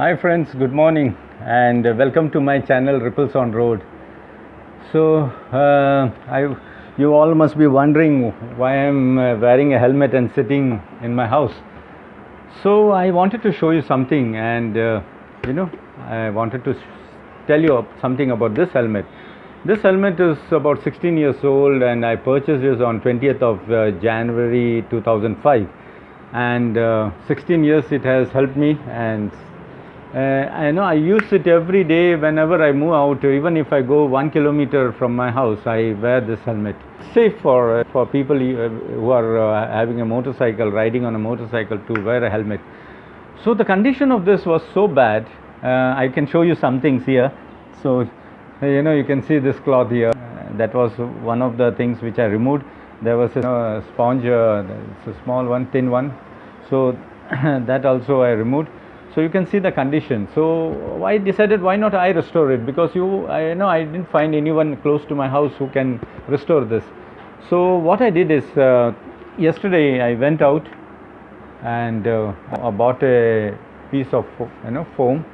Hi friends, good morning and welcome to my channel Ripples on Road. So you all must be wondering why I'm wearing a helmet and sitting in my house. So I wanted to show you something, and I wanted to tell you something about this helmet. This helmet is about 16 years old and I purchased it on 20th of January 2005, and 16 years it has helped me, and I know I use it every day whenever I move out. Even if I go 1 kilometer from my house, I wear this helmet. Safe for people who are having a motorcycle, riding on a motorcycle, to wear a helmet. So the condition of this was so bad. I can show you some things here. So you can see this cloth here. That was one of the things which I removed. There was a sponge, it's a small one, thin one. So that also I removed. So you can see the condition. So I decided, why not I restore it, because I didn't find anyone close to my house who can restore this. So what I did is, yesterday I went out and I bought a piece of foam.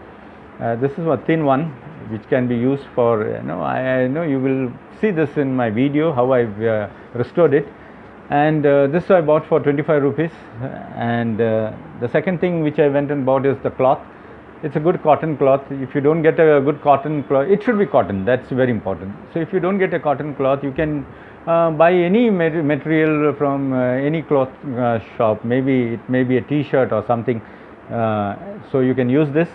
This is a thin one which can be used for, I know you will see this in my video how I've restored it. And this I bought for 25 rupees. And the second thing which I went and bought is the cloth. It's a good cotton cloth. If you don't get a good cotton cloth, it should be cotton, that's very important. So if you don't get a cotton cloth, you can buy any material from any cloth shop. Maybe it may be a t-shirt or something. So you can use this.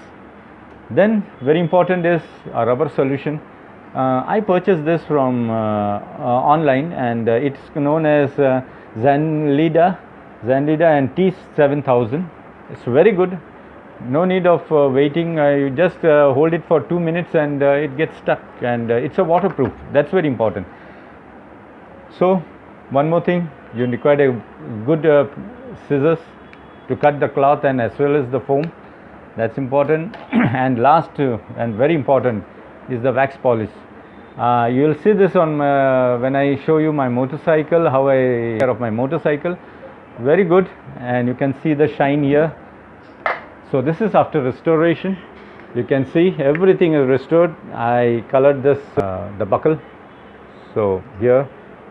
Then very important is a rubber solution. I purchased this from online, and it's known as Zenlida and T7000. It's very good. No need of waiting. You just hold it for 2 minutes and it gets stuck, and it's a waterproof. That's very important. So one more thing, you require a good scissors to cut the cloth and as well as the foam. That's important. And last and very important is the wax polish. You will see this on when I show you my motorcycle, how I take care of my motorcycle. Very good, and you can see the shine here. So this is after restoration. You can see everything is restored. I colored this the buckle. So here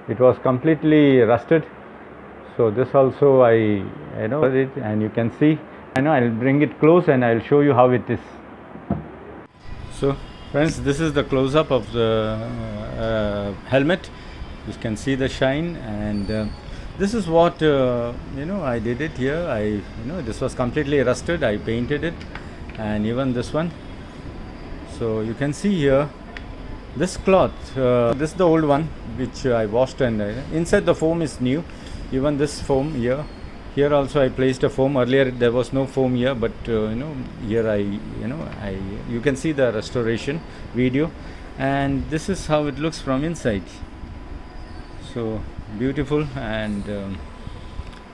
it was completely rusted. So this also I it, and you can see. I'll bring it close and I'll show you how it is. So friends, this is the close-up of the helmet. You can see the shine, and this is what I did it here. This was completely rusted. I painted it, and even this one. So you can see here this cloth. This is the old one which I washed, and inside the foam is new. Even this foam here. Here also I placed a foam. Earlier there was no foam here, but here you can see the restoration video, and this is how it looks from inside. So beautiful, and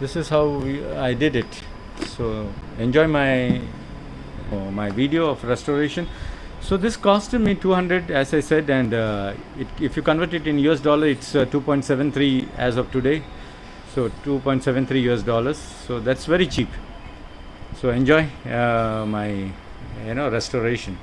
this is how I did it. So enjoy my video of restoration. So this costed me 200, as I said, and if you convert it in US dollar, it's 2.73 as of today. So 2.73 US dollars. So that's very cheap. So enjoy my restoration.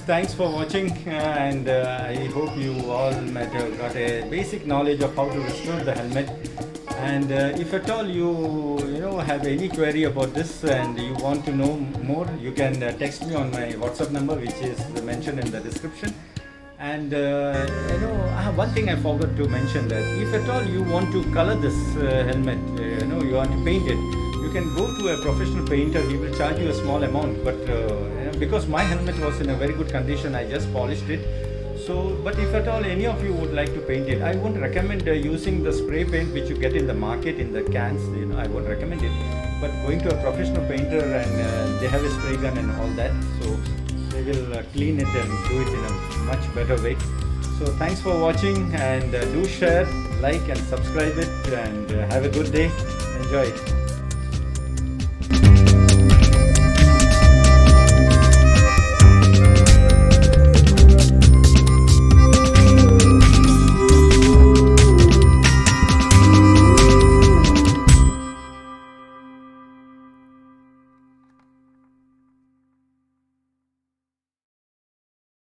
thanks for watching, and I hope you all might have got a basic knowledge of how to restore the helmet. And if at all you know have any query about this and you want to know more, you can text me on my WhatsApp number, which is mentioned in the description. And one thing I forgot to mention, that if at all you want to color this helmet, you want to paint it, you can go to a professional painter. He will charge you a small amount, but because my helmet was in a very good condition, I just polished it. So, but if at all any of you would like to paint it, I won't recommend using the spray paint which you get in the market in the cans. I won't recommend it. But going to a professional painter, and they have a spray gun and all that, so they will clean it and do it in a much better way. So thanks for watching, and do share, like and subscribe it, and have a good day. Enjoy it.